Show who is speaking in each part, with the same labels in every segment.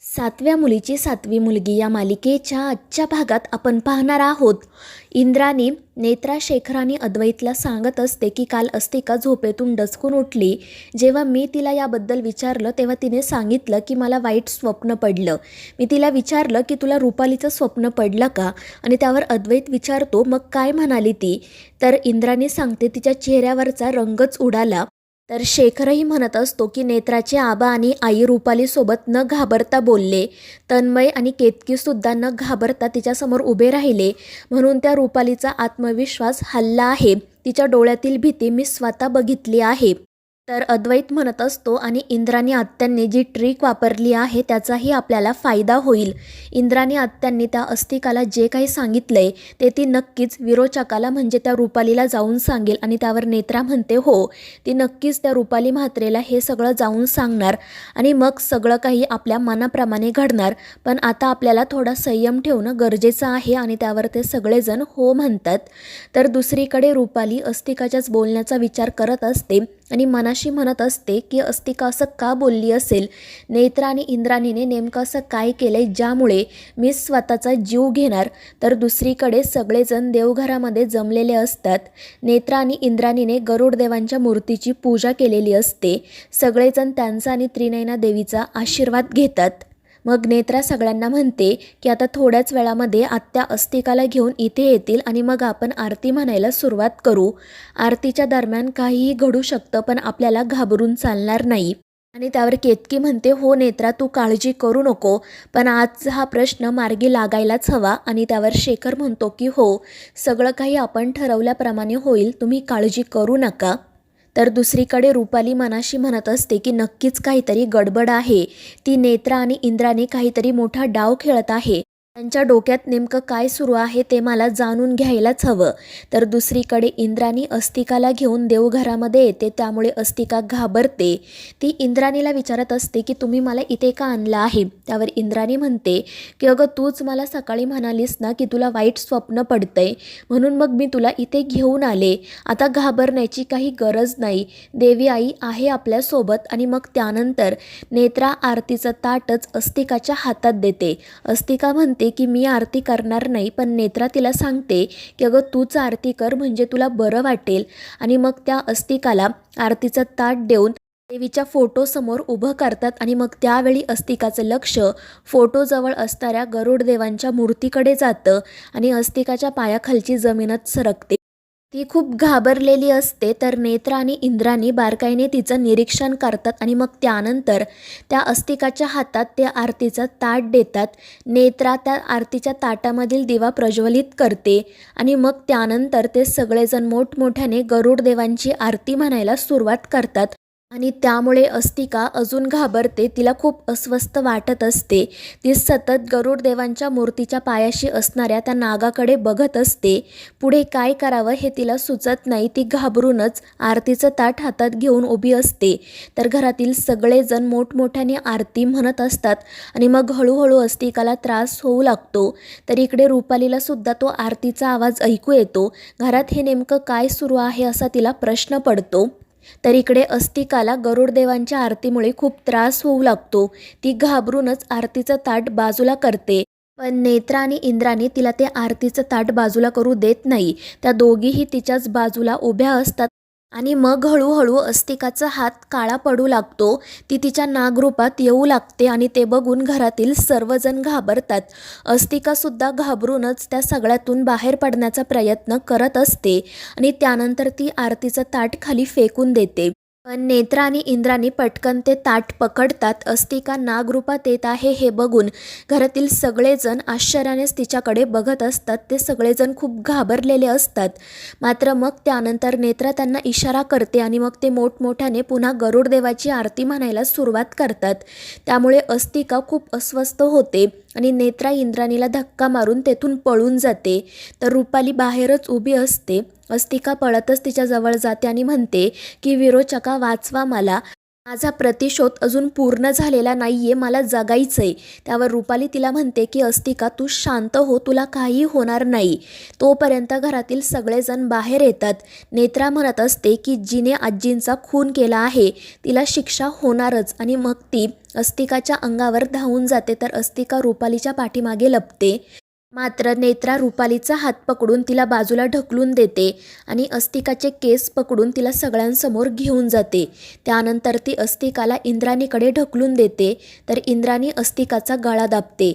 Speaker 1: सातव्या मुलीची सातवी मुलगी या मालिकेच्या आजच्या भागात आपण पाहणार आहोत. इंद्राणी नेत्रा शेखर आणि अद्वैतला सांगत असते की काल अस्तिका झोपेतून डचकून उठली. जेव्हा मी तिला याबद्दल विचारलं तेव्हा तिने सांगितलं की मला वाईट स्वप्न पडलं. मी तिला विचारलं की तुला रुपालीचं स्वप्न पडलं का, आणि त्यावर अद्वैत विचारतो मग काय म्हणाली ती. तर इंद्राणी सांगते तिच्या चेहऱ्यावरचा रंगच उडाला. तर शेखरही म्हणत असतो की नेत्राचे आबा आणि आई रुपालीसोबत न घाबरता बोलले. तन्मय आणि केतकीसुद्धा न घाबरता तिच्यासमोर उभे राहिले, म्हणून त्या रुपालीचा आत्मविश्वास हलला आहे. तिच्या डोळ्यातील भीती मी स्वतः बघितली आहे. तर अद्वैत म्हणत असतो आणि इंद्राणी आत्यांनी जी ट्रिक वापरली आहे त्याचाही आपल्याला फायदा होईल. इंद्राणी आत्यांनी त्या अस्तिकाला जे काही सांगितलंय ते ती नक्कीच विरोचकाला म्हणजे त्या रुपालीला जाऊन सांगेल. आणि त्यावर नेत्रा म्हणते हो, ती नक्कीच त्या रुपाली म्हात्रेला हे सगळं जाऊन सांगणार आणि मग सगळं काही आपल्या मनाप्रमाणे घडणार. पण आता आपल्याला थोडा संयम ठेवणं गरजेचं आहे. आणि त्यावर ते सगळेजण हो म्हणतात. तर दुसरीकडे रुपाली अस्तिकाच्याच बोलण्याचा विचार करत असते आणि मनाशी म्हणत असते की अस्तिका असं का बोलली असेल. नेत्रा आणि इंद्राणीने नेमकं असं काय केलंय ज्यामुळे मी स्वतःचा जीव घेणार. तर दुसरीकडे सगळेजण देवघरामध्ये जमलेले असतात. नेत्रा आणि इंद्राणीने गरुड देवांच्या मूर्तीची पूजा केलेली असते. सगळेजण त्यांचा आणि त्रिनयना देवीचा आशीर्वाद घेतात. मग नेत्रा सगळ्यांना म्हणते की आता थोड्याच वेळामध्ये आत्या अस्तिकाला घेऊन इथे येतील आणि मग आपण आरती म्हणायला सुरुवात करू. आरतीच्या दरम्यान काहीही घडू शकतं, पण आपल्याला घाबरून चालणार नाही. आणि त्यावर केतकी म्हणते हो नेत्रा, तू काळजी करू नको, पण आज हा प्रश्न मार्गी लागायलाच हवा. आणि त्यावर शेखर म्हणतो की हो, सगळं काही आपण ठरवल्याप्रमाणे होईल, तुम्ही काळजी करू नका. तर दुसरीकडे रुपाली मनाशी म्हणत असते की नक्कीच काहीतरी गडबड आहे. ती नेत्रा आणि इंद्राणी काहीतरी मोठा डाव खेळत आहे. त्यांच्या डोक्यात नेमकं काय सुरू आहे ते मला जाणून घ्यायलाच हवं. तर दुसरीकडे इंद्राणी अस्तिकाला घेऊन देवघरामध्ये येते, त्यामुळे अस्तिका घाबरते. ती इंद्राणीला विचारत असते की तुम्ही मला इथे का आणलं आहे. त्यावर इंद्राणी म्हणते की अगं तूच मला सकाळी म्हणालीस ना की तुला वाईट स्वप्न पडतंय, म्हणून मग मी तुला इथे घेऊन आले. आता घाबरण्याची काही गरज नाही, देवी आई आहे आपल्यासोबत. आणि मग त्यानंतर नेत्रा आरतीचं ताटच अस्तिकाच्या हातात देते. अस्तिका म्हणते की मी आरती करणार नाही, पण नेत्रा तिला सांगते की अगं तूच आरती कर म्हणजे तुला बरं वाटेल. आणि मग त्या अस्तिकाला आरतीचं ताट देऊन देवीच्या फोटोसमोर उभं करतात. आणि मग त्यावेळी अस्तिकाचं लक्ष फोटोजवळ असणाऱ्या गरुड देवांच्या मूर्तीकडे जातं आणि अस्तिकाच्या पायाखालची जमीनच सरकते. ती खूप घाबरलेली असते. तर नेत्रा आणि इंद्राणी बारकाईने तिचं निरीक्षण करतात आणि मग त्यानंतर त्या अस्तिकाच्या हातात ते आरतीचं ताट देतात. नेत्रा त्या आरतीच्या ताटामधील दिवा प्रज्वलित करते आणि मग त्यानंतर ते सगळेजण मोठमोठ्याने गरुड देवांची आरती म्हणायला सुरुवात करतात. आणि त्यामुळे अस्तिका अजून घाबरते. तिला खूप अस्वस्थ वाटत असते. ती सतत गरुड देवांच्या मूर्तीच्या पायाशी असणाऱ्या त्या नागाकडे बघत असते. पुढे काय करावं हे तिला सुचत नाही. ती घाबरूनच आरतीचं ताट हातात घेऊन उभी असते. तर घरातील सगळेजण मोठमोठ्याने आरती म्हणत असतात आणि मग हळूहळू अस्तिकाला त्रास होऊ लागतो. तर इकडे रुपालीला सुद्धा तो आरतीचा आवाज ऐकू येतो. घरात हे नेमकं काय सुरू आहे असा तिला प्रश्न पडतो. तर इकडे अस्तिकाला गरुड देवांच्या आरतीमुळे खूप त्रास होऊ लागतो. ती घाबरूनच आरतीचं ताट बाजूला करते. पण नेत्रा आणि इंद्राणी तिला ते आरतीचं ताट बाजूला करू देत नाही. त्या दोघीही तिच्याच बाजूला उभ्या असतात. आणि मग हळूहळू अस्तिकाचा हात काळा पडू लागतो. ती तिच्या नागरूपात येऊ लागते आणि ते बघून घरातील सर्वजण घाबरतात. अस्तिकासुद्धा घाबरूनच त्या सगळ्यातून बाहेर पडण्याचा प्रयत्न करत असते आणि त्यानंतर ती आरतीचं ताट खाली फेकून देते. पण नेत्रा आणि इंद्राणी पटकन ते ताट पकडतात. अस्तिका नागरूपात येत आहे हे बघून घरातील सगळेजण आश्चर्यानेच तिच्याकडे बघत असतात. ते सगळेजण खूप घाबरलेले असतात. मात्र मग त्यानंतर नेत्रा त्यांना इशारा करते आणि मग ते मोठमोठ्याने पुन्हा गरुड देवाची आरती म्हणायला सुरुवात करतात. त्यामुळे अस्तिका खूप अस्वस्थ होते आणि नेत्रा इंद्राणीला धक्का मारून तेथून पळून जाते. तर रुपाली बाहेरच उभी असते. अस्तिका पळतच तिच्या जवळ जाते आणि म्हणते की विरोचका वाचवा मला. माझा प्रतिशोध अजून पूर्ण झालेला नाहीये, मला जगायचंय. त्यावर रुपाली तिला म्हणते की अस्तिका तू शांत हो, तुला काही होणार नाही. तोपर्यंत घरातील सगळेजण बाहेर येतात. नेत्रा म्हणत असते की जिने आजींचा खून केला आहे तिला शिक्षा होणारच आणि मग ती अस्तिकाच्या अंगावर धावून जाते तर अस्तिका रुपालीच्या पाठीमागे लपते. मात्र नेत्रा रुपालीचा हात पकडून तिला बाजूला ढकलून देते आणि अस्तिकाचे केस पकडून तिला सगळ्यांसमोर घेऊन जाते. त्यानंतर ती अस्तिकाला इंद्राणीकडे ढकलून देते तर इंद्राणी अस्तिकाचा गळा दाबते.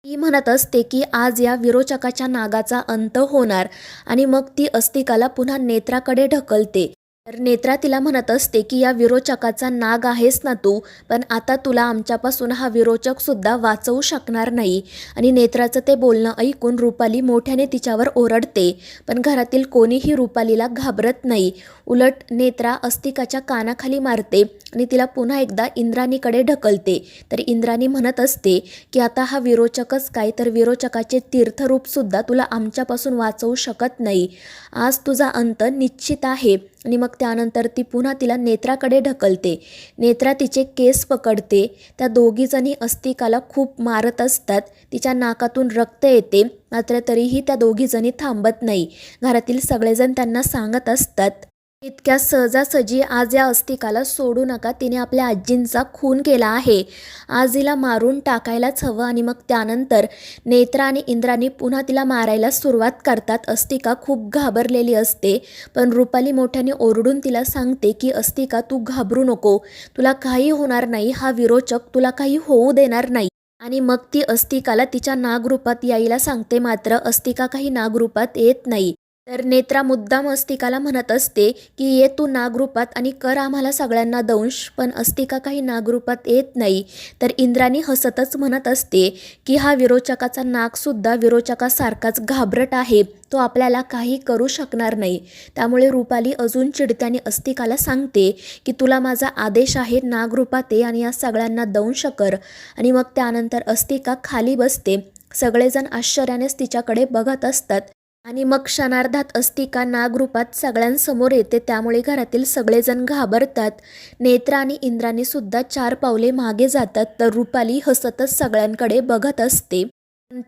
Speaker 1: ती म्हणत असते की आज या विरोचकाच्या नागाचा अंत होणार आणि मग ती अस्तिकाला पुन्हा नेत्राकडे ढकलते. तर नेत्रा तिला म्हणत असते की या विरोचकाचा नाग आहेस ना तू, पण आता तुला आमच्यापासून हा विरोचक सुद्धा वाचवू शकणार नाही. आणि नेत्राचं ते बोलणं ऐकून रुपाली मोठ्याने तिच्यावर ओरडते, पण घरातील कोणीही रुपालीला घाबरत नाही. उलट नेत्रा अस्तिकाच्या कानाखाली मारते आणि तिला पुन्हा एकदा इंद्राणीकडे ढकलते. तर इंद्राणी म्हणत असते की आता हा विरोचकच काय, तर विरोचकाचे तीर्थरूपसुद्धा तुला आमच्यापासून वाचवू शकत नाही. आज तुझा अंत निश्चित आहे. आणि मग त्यानंतर ती पुन्हा तिला नेत्राकडे ढकलते. नेत्रा तिचे केस पकडते. त्या दोघीजणी अस्तिकाला खूप मारत असतात. तिच्या नाकातून रक्त येते, मात्र तरीही त्या दोघीजणी थांबत नाही. घरातील सगळेजण त्यांना सांगत असतात इतक्या सहजासहजी आज या अस्तिकाला सोडू नका, तिने आपल्या आजींचा खून केला आहे, आज हिला मारून टाकायलाच हवं. आणि मग त्यानंतर नेत्रा आणि इंद्राणी पुन्हा तिला मारायला सुरुवात करतात. अस्तिका खूप घाबरलेली असते, पण रुपाली मोठ्याने ओरडून तिला सांगते की अस्तिका तू घाबरू नको, तुला काही होणार नाही, हा विरोचक तुला काही होऊ देणार नाही. आणि मग ती अस्तिकाला तिच्या नागरूपात यायला सांगते, मात्र अस्तिका काही नागरूपात येत नाही. तर नेत्रा मुद्दाम अस्तिकाला म्हणत असते की ये तू नागरूपात आणि कर आम्हाला सगळ्यांना दंश, पण अस्तिका काही नागरूपात येत नाही. तर इंद्राणी हसतच म्हणत असते की हा विरोचकाचा नागसुद्धा विरोचकासारखाच घाबरट आहे, तो आपल्याला काही करू शकणार नाही. त्यामुळे रुपाली अजून चिडत्याने अस्तिकाला सांगते की तुला माझा आदेश आहे, नागरूपात ये आणि या सगळ्यांना दंश कर. आणि मग त्यानंतर अस्तिका खाली बसते. सगळेजण आश्चर्यानेच तिच्याकडे बघत असतात आणि मग क्षणार्धात अस्तिका नागरूपात सगळ्यांसमोर येते. त्यामुळे घरातील सगळेजण घाबरतात. नेत्रा आणि इंद्राणी सुद्धा 4 पावले मागे जातात. तर रुपाली हसतच सगळ्यांकडे बघत असते.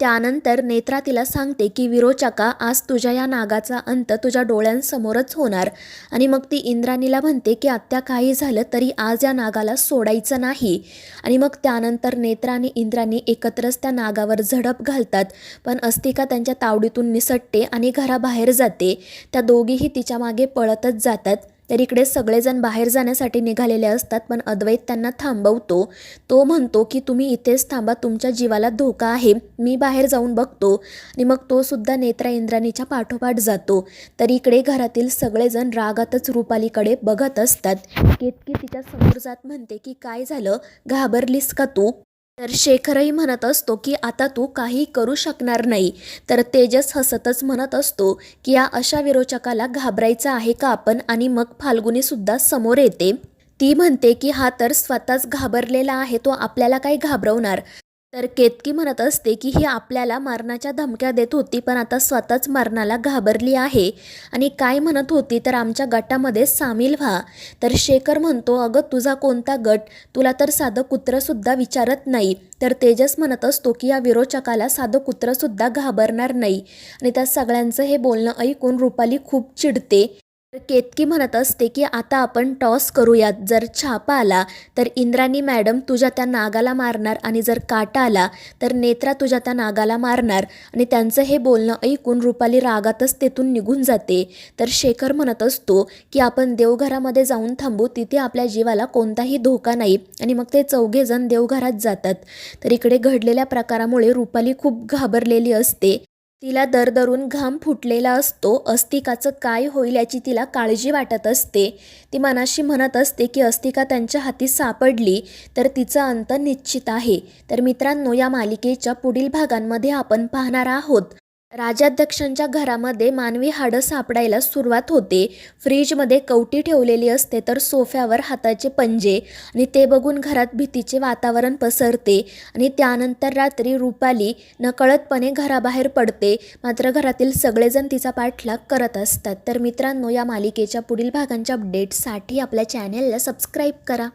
Speaker 1: त्यानंतर नेत्रा तिला सांगते की विरोचका आज तुझ्या या नागाचा अंत तुझ्या डोळ्यांसमोरच होणार. आणि मग ती इंद्राणीला म्हणते की आत्या काही झालं तरी आज या नागाला सोडायचं नाही. आणि मग त्यानंतर नेत्रा आणि इंद्राणी एकत्रच त्या नागावर झडप घालतात, पण अस्तिका त्यांच्या तावडीतून निसटते आणि घराबाहेर जाते. त्या दोघीही तिच्या मागे पळतच जातात. तर इकडे सगळेजण बाहेर जाण्यासाठी निघालेले असतात, पण अद्वैत त्यांना थांबवतो. तो म्हणतो की तुम्ही इथेच थांबा, तुमच्या जीवाला धोका आहे, मी बाहेर जाऊन बघतो. आणि मग तो सुद्धा नेत्रा इंद्राणीच्या पाठोपाठ जातो. तर इकडे घरातील सगळेजण रागातच रुपालीकडे बघत असतात. केतकी तिच्या समोर जात म्हणते की काय झालं, घाबरलीस का तू? तर शेखरही म्हणत असतो की आता तू काही करू शकणार नाही. तर तेजस हसतच म्हणत असतो की या अशा विरोचकाला घाबरायचं आहे का आपण? आणि मग फाल्गुनी सुद्धा समोर येते. ती म्हणते की हा तर स्वतःच घाबरलेला आहे, तो आपल्याला काही घाबरवणार. तर केतकी म्हणत असते की ही आपल्याला मरणाच्या धमक्या देत होती, पण आता स्वतःच मरणाला घाबरली आहे आणि काय म्हणत होती तर आमच्या गटामध्ये सामील व्हा. तर शेखर म्हणतो अगं तुझा कोणता गट, तुला तर साधं कुत्रंसुद्धा विचारत नाही. तर तेजस म्हणत असतो की या विरोचकाला साधं कुत्रंसुद्धा घाबरणार नाही. आणि त्या सगळ्यांचं हे बोलणं ऐकून रुपाली खूप चिडते. तर केतकी म्हणत असते की आता आपण टॉस करूयात, जर छापा आला तर इंद्राणी मॅडम तुझ्या त्या नागाला मारणार आणि जर काटा आला तर नेत्रा तुझ्या त्या नागाला मारणार. आणि त्यांचं हे बोलणं ऐकून रुपाली रागातच तेथून निघून जाते. तर शेखर म्हणत असतो की आपण देवघरामध्ये जाऊन थांबू, तिथे आपल्या जीवाला कोणताही धोका नाही. आणि मग ते चौघेजण देवघरात जातात. तर इकडे घडलेल्या प्रकारामुळे रुपाली खूप घाबरलेली असते. तिला दरदरून घाम फुटलेला असतो. अस्तिकाचं काय होईल याची तिला काळजी वाटत असते. ती मनाशी म्हणत असते की अस्तिका त्यांच्या हाती सापडली तर तिचा अंत निश्चित आहे. तर मित्रांनो, या मालिकेच्या पुढील भागांमध्ये आपण पाहणार आहोत राजाध्यक्षांच्या घरामध्ये मानवी हाडं सापडायला सुरुवात होते. फ्रीजमध्ये कवटी ठेवलेली असते, तर सोफ्यावर हाताचे पंजे, आणि ते बघून घरात भीतीचे वातावरण पसरते. आणि त्यानंतर रात्री रुपाली नकळतपणे घराबाहेर पडते, मात्र घरातील सगळेजण तिचा पाठलाग करत असतात. तर मित्रांनो, या मालिकेच्या पुढील भागांच्या अपडेट्ससाठी आपल्या चॅनेलला सबस्क्राईब करा.